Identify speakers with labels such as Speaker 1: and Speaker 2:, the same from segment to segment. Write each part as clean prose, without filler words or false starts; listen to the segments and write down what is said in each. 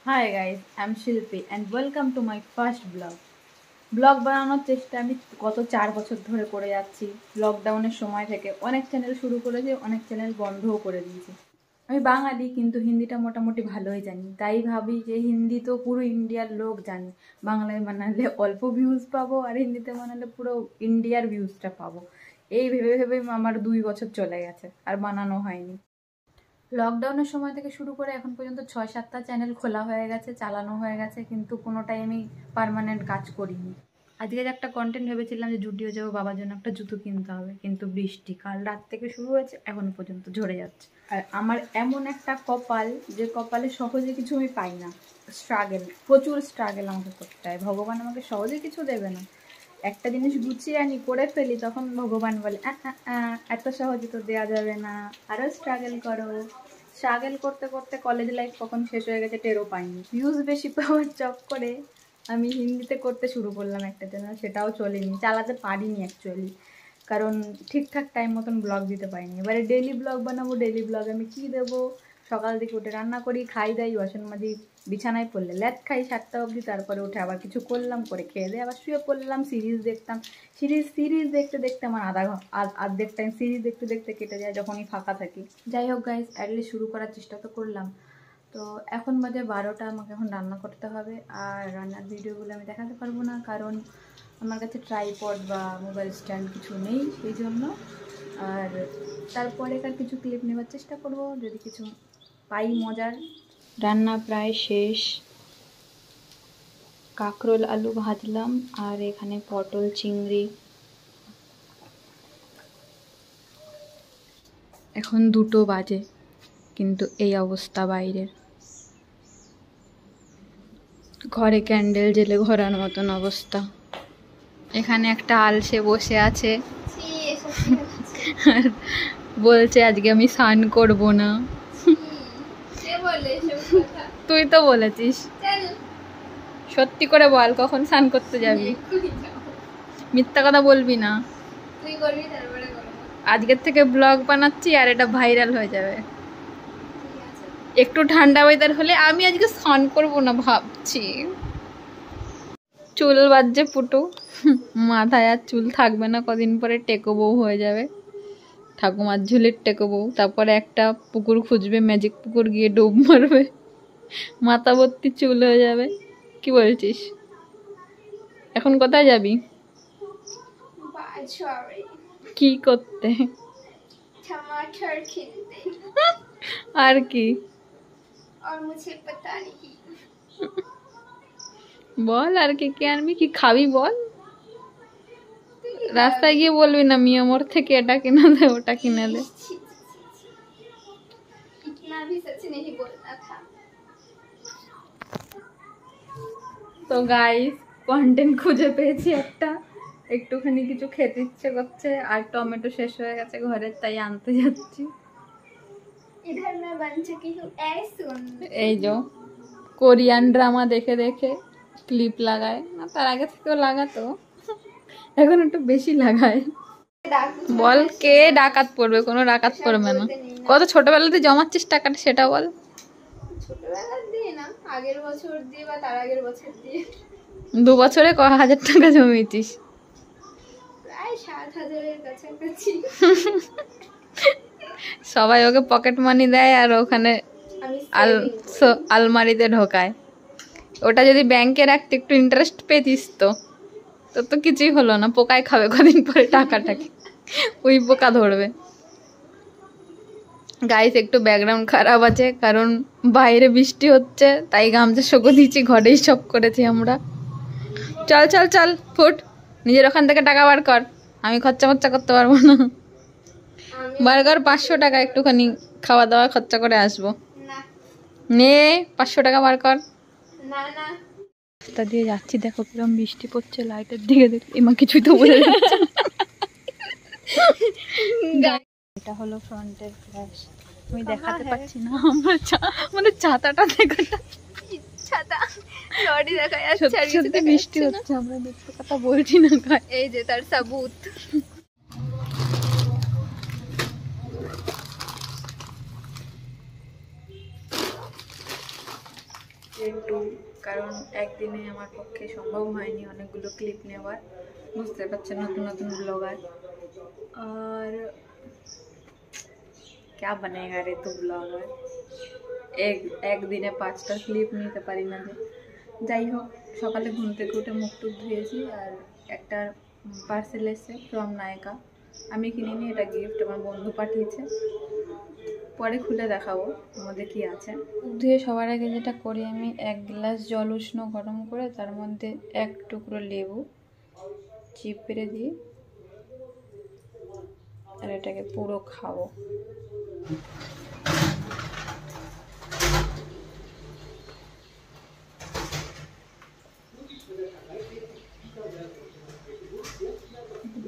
Speaker 1: Hi guys, I'm Shilpi and welcome to my first vlog. Blog বানানোর চেষ্টা আমি গত 4 বছর ধরে করে যাচ্ছি। লকডাউনের সময় থেকে অনেক চ্যানেল শুরু করেছি, অনেক চ্যানেল বন্ধও করে দিয়েছি। আমি বাঙালি কিন্তু হিন্দিটা মোটামুটি ভালোই জানি, তাই ভাবি যে হিন্দি তো পুরো ইন্ডিয়ার লোক জানে, বাংলায় বানালে অল্প ভিউজ পাবো আর হিন্দিতে বানালে পুরো ইন্ডিয়ার ভিউজটা পাবো। এই ভেবে ভেবে আমার 2 বছর চলে গেছে আর বানানো হয়নি। লকডাউনের সময় থেকে শুরু করে এখন পর্যন্ত 6-7টা চ্যানেল খোলা হয়ে গেছে, চালানো হয়ে গেছে, কিন্তু কোনোটাই আমি পার্মানেন্ট কাজ করিনি। আজকে একটা কন্টেন্ট ভেবেছিলাম যে জুডিও যাবো, বাবার জন্য একটা জুতো কিনতে হবে, কিন্তু বৃষ্টি কাল রাত থেকে শুরু হয়েছে, এখনো পর্যন্ত ঝরে যাচ্ছে। আর আমার এমন একটা কপাল যে কপালে সহজে কিছু আমি পাই না, স্ট্রাগল, প্রচুর স্ট্রাগল আমাকে করতে হয়। ভগবান আমাকে সহজে কিছু দেবে না। একটা জিনিস গুছিয়ে আনি, করে ফেলি, তখন ভগবান বলে এত সহজে তো দেওয়া যাবে না, আরো স্ট্রাগল করো। স্ট্রাগল করতে করতে কলেজ লাইফ কখন শেষ হয়ে গেছে টেরও পাইনি। ভিউজ বেশি পাওয়ার চক করে আমি হিন্দিতে করতে শুরু করলাম একটা চ্যানেল, সেটাও চলেনি, চালাতে পারিনি অ্যাকচুয়ালি, কারণ ঠিকঠাক টাইম মতন ব্লগ দিতে পারিনি। এবারে ডেইলি ব্লগ বানাবো, ডেইলি ব্লগ আমি কী দেবো? সকাল থেকে উঠে রান্না করি, খাই দাই, বাসন মাজি, বিছানায় পড়লে ল্যাট খাই 7টা অবধি, তারপরে উঠে আবার কিছু করলাম, করে খেয়ে দিয়ে আবার শুয়ে পড়লাম, সিরিজ দেখতাম। সিরিজ দেখতে দেখতে আমার আর্ধেক টাইম সিরিজ দেখতে দেখতে কেটে যায় যখনই ফাঁকা থাকি। যাই হোক গাইজ, অ্যাটলিস্ট শুরু করার চেষ্টা তো করলাম। তো এখন বাজে 12টা, আমাকে এখন রান্না করতে হবে। আর রান্নার ভিডিওগুলো আমি দেখাতে পারবো না, কারণ আমার কাছে ট্রাইপড বা মোবাইল স্ট্যান্ড কিছু নেই, সেই জন্য। আর তারপরেকার কিছু ক্লিপ নেওয়ার চেষ্টা করব, যদি কিছু পাই মজার। রান্না প্রায় শেষ, কাঁকরোল আলু ভাজলাম, আর এখানে পটল চিংড়ি। এখন 2টো বাজে, কিন্তু এই অবস্থা বাইরের। ঘরে ক্যান্ডেল জেলে ঘোরার মতন অবস্থা। এখানে একটা আলসে বসে আছে আর বলছে আজকে আমি স্নান করব না। তুই তো বলেছিস। সত্যি করে বল, কখন স্নান করতে যাবি? মিথ্যা কথা বলবি না। আজকের থেকে ব্লগ বানাচ্ছি আর এটা ভাইরাল হয়ে যাবে। একটু ঠান্ডা ওয়েদার হলে আমি আজকে স্নান করবো না ভাবছি। চুল বাজছে পুটু, মাথায় আর চুল থাকবে না, কদিন পরে টেকো বউ হয়ে যাবে, ঠাকুমার ঝুলির টেকো বউ। তারপরে একটা পুকুর খুঁজবে, ম্যাজিক পুকুর, গিয়ে ডুব মারবে, মাথা ভর্তি চুল হয়ে যাবে। কি বলছিস? এখন কোথায় যাবি? কি করতে? আর কি? বল আর কি কি আনবি, কি খাবি বল। রাস্তায় গিয়ে বলবি না মিয়ামোর থেকে এটা কিনে দে, ওটা কিনে দে। তো গাইস, কন্টেন্ট খুঁজে পেয়েছি একটা, একটুখানি কিছু খেতে ইচ্ছে করছে, আর টমেটো শেষ হয়ে গেছে ঘরে, তাই আনতে যাচ্ছি। এই যে কোরিয়ান ড্রামা দেখে দেখে ক্লিপ লাগায় না, তার আগে থেকেও লাগাতো, এখন একটু বেশি লাগায়। বল, কে ডাকাত পড়বে? কোনো ডাকাত পড়বে না। কত ছোটবেলাতে জমাচ্ছিস টাকাটা সেটা বল। ছোটবেলা দিয়ে না, আগের বছর দিয়ে বা তার আগের বছর দিয়ে। 2 বছরে ক হাজার টাকা জমিয়েছিস? প্রায় 7,000-এর কাছাকাছি। সবাই ওকে পকেট মানি দেয় আর ওখানে আলমারিতে ঢোকায়। ওটা যদি ব্যাংকে রাখতে একটু ইন্টারেস্ট পেতিস তো তোর তো কিছুই হলো না, পোকায় খাবে কদিন পরে টাকাটাকে, ওই পোকা ধরবে। গাইস, একটু ব্যাকগ্রাউন্ড খারাপ আছে, কারণ বাইরে বৃষ্টি হচ্ছে, তাই গামছা শুকো দিয়েছি, ঘরেই সব করেছি আমরা। চল চল চল ফুট, নিজের ওখান থেকে টাকা বার কর, আমি খরচা করতে পারবো না। বার কর 500 টাকা, একটুখানি খাওয়া দাওয়া খরচা করে আসবো। নে 500 টাকা বার কর। রাস্তা দিয়ে যাচ্ছি, দেখো কিরম বৃষ্টি পড়ছে, লাইটের দিকে দেখ, এমা কিছুই তো বোঝা যাচ্ছে। এটা হলো ফ্রন্টের ফ্ল্যাশ, আমি দেখাতে পাচ্ছি না, আমার মানে ছাতাটা দেখা, ছাতা লরি দেখা যাচ্ছে, আর সত্যি বৃষ্টি হচ্ছে, আমরা দেখতে কথা বলছি না। এই যে তার সাবুত। একটু, কারণ একদিনে আমার পক্ষে সম্ভব হয়নি অনেকগুলো ক্লিপ নেওয়ার, বুঝতে পারছেন নতুন নতুন ব্লগার। আর क्या बनेगा रे तो ब्लॉगर, এক দিনে 5টা ক্লিপ নিতে পারি না যে। যাই হোক, সকালে ঘুম থেকে উঠে মুখ টুক ধুয়েছি, আর একটা পার্সেল এসেছে ফ্রম নায়িকা। আমি কিনিনি, এটা গিফট আমার বন্ধু পাঠিয়েছে, পরে খুলে দেখাবো আমাদের কি আছে। মুখ ধুয়ে সবার আগে যেটা করি আমি, 1 গ্লাস জল উষ্ণ গরম করে তার মধ্যে 1 টুকরো লেবু চিপড়ে দিই, আর এটাকে পুরো খাবো।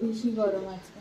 Speaker 1: বেশি গরম আছে।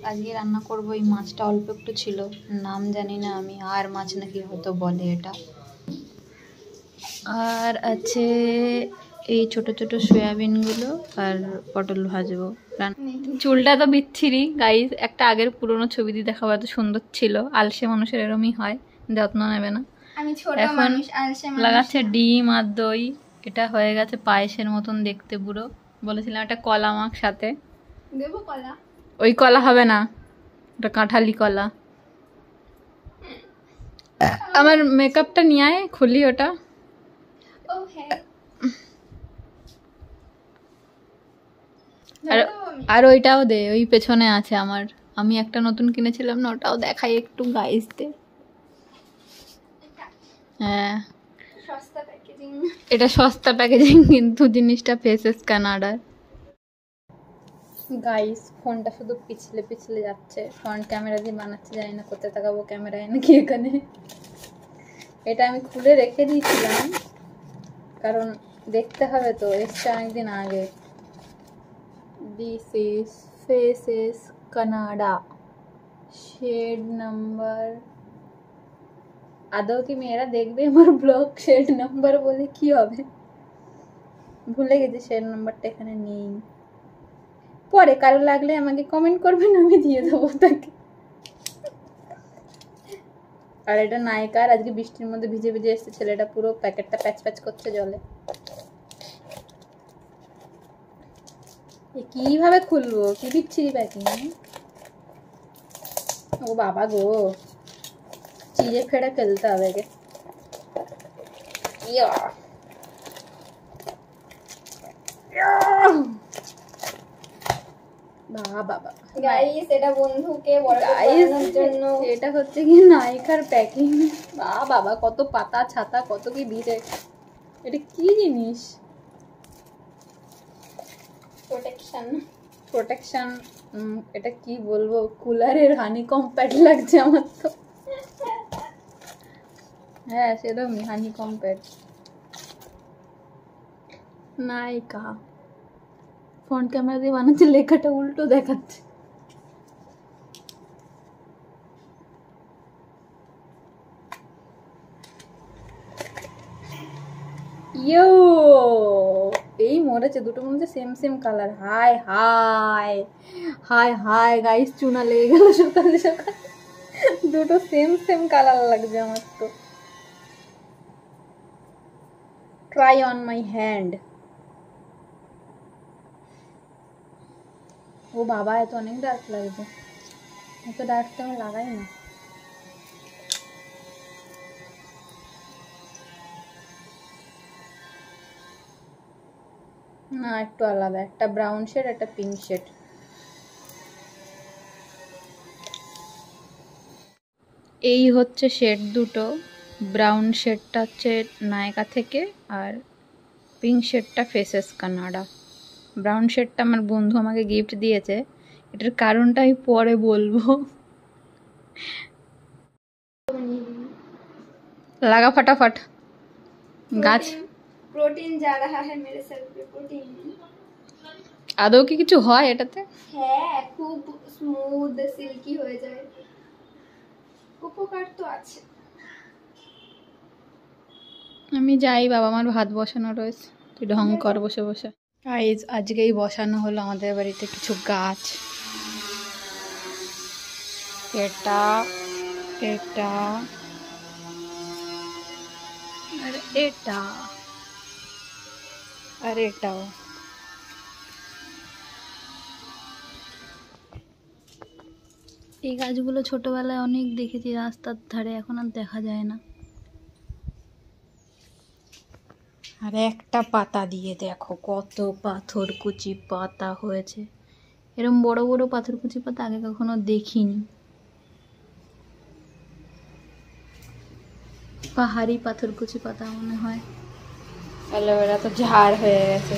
Speaker 1: আজকে রান্না করবো, এই মাছটা অল্প একটু ছিল, নাম জানি না আমি, আর মাছ নাকি হয়তো বলে এটা। আর আছে এই ছোট ছোট সয়াবিনগুলো, আর পটল ভাজবো। চুলটা তো বিচ্ছিরি গাইস, একটা আগের পুরনো ছবি দিয়ে দেখাবো, এত সুন্দর ছিল। আলসে মানুষের এরমই হয়, যত্ন নেবে না। এখন লাগাচ্ছে ডিম আর দই, এটা হয়ে গেছে পায়েসের মতন দেখতে পুরো। বলেছিলাম একটা কলা মাখ সাথে দেবো, কলা ওই কলা হবে না, ওটা কাঁঠালি কলা। আমার মেকআপটা নিয়ে আয়, খুলি ওটা। আর ওইটাও দে, ওই পেছনে আছে আমার, আমি একটা নতুন কিনেছিলাম না, ওটাও দেখাই একটু গাইসদের। হ্যাঁ, এটা সস্তা প্যাকেজিং, কিন্তু জিনিসটা ফেসেস কানাডার। গাইস ফোনটা শুধু পিছলে পিছলে যাচ্ছে, ফ্রন্ট ক্যামেরা দিয়ে বানাচ্ছে, জানি না কোথায় তাকাবো ক্যামেরায় নাকি এখানে। এটা আমি খুলে রেখে দিয়েছিলাম, কারণ দেখতে হবে তো, এসছে অনেকদিন আগে। This is Faces Canada shade number. আদৌ কি মেয়েরা দেখবে আমার ব্লগ শেড নাম্বার বলে? কি হবে, ভুলে গেছি শেড নাম্বারটা এখানে নেই। পরে কারো লাগলে আমাকে কমেন্ট করবেন, আমি দিয়ে দেবো তাকে। আর এটা নায়িকার, আজকে বৃষ্টির মধ্যে ভিজে ভিজে এসছে ছেলেটা, পুরো প্যাকেটটা প্যাচ প্যাচ করছে জলে। কিভাবে খুলবো, কি বিচ্ছিরি প্যাকিং। ও বাবা গো, চিড়ে ফেড়ে ফেলতে হবে গে। বাবা গাইস, এটা বন্ধুকে বড়ানোর জন্য, এটা হচ্ছে কি নায়িকার প্যাকিং। বাবা কত পাতা ছাতা, কত কি দিছে, এটা কি জিনিস? প্রোটেকশন, এটা কি বলবো, কুলারের হানিকম প্যাড লাগছে আমার তো। হ্যাঁ সেরকমই হানিকম প্যাড। নায়িকা ফ্রন্ট ক্যামেরা দিয়ে বানাচ্ছে, লেখাটা উল্টো দেখাচ্ছে। ইয়ো, এই মরেছে, দুটো মনে হচ্ছে same same colour. High high high hi guys, চুনা লেগে গেল সকালে সকালে, দুটো সেম সেম কালার লাগছে আমার তো। Try on my hand. ও বাবা, এত অনেক ডার্ক লাগছে, এত ডার্ক তো আমি লাগাই না। না একটু আলাদা, একটা ব্রাউন শেড, একটা পিঙ্ক শেড। এই হচ্ছে শেড দুটো, ব্রাউন শেডটা হচ্ছে নায়িকা থেকে, আর পিঙ্ক শেডটা ফেসেস কানাডা। ব্রাউন শেডটা আমার বন্ধু আমাকে গিফট দিয়েছে, এটার কারণটা আমি পরে বলবো। লাগা फटाफट, গাছ प्रोटीन जा रहा है मेरे सर पे, प्रोटीन। আদৌ কি কিছু হয় এটাতে? হ্যাঁ, খুব স্মুথ সিল্কি হয়ে যায়, উপকার তো আছে। আমি যাই, বাবা আমার ভাত বসানো রয়েছে, তুই ঢং কর বসে বসে। গাইস আজকেই বসানো হলো আমাদের বাড়িতে কিছু গাছ, এটা এটা আর এটা আর এটাও। এই গাছগুলো ছোটবেলায় অনেক দেখেছি রাস্তার ধারে, এখন আর দেখা যায় না। আর একটা পাতা দিয়ে দেখো কত পাথরকুচি পাতা হয়েছে। এরকম বড় বড় পাথরকুচি পাতা আগে কখনো দেখিনি। পাহাড়ি পাথরকুচি পাতা মনে হয়। অ্যালোভেরা তো ঝাড় হয়ে গেছে।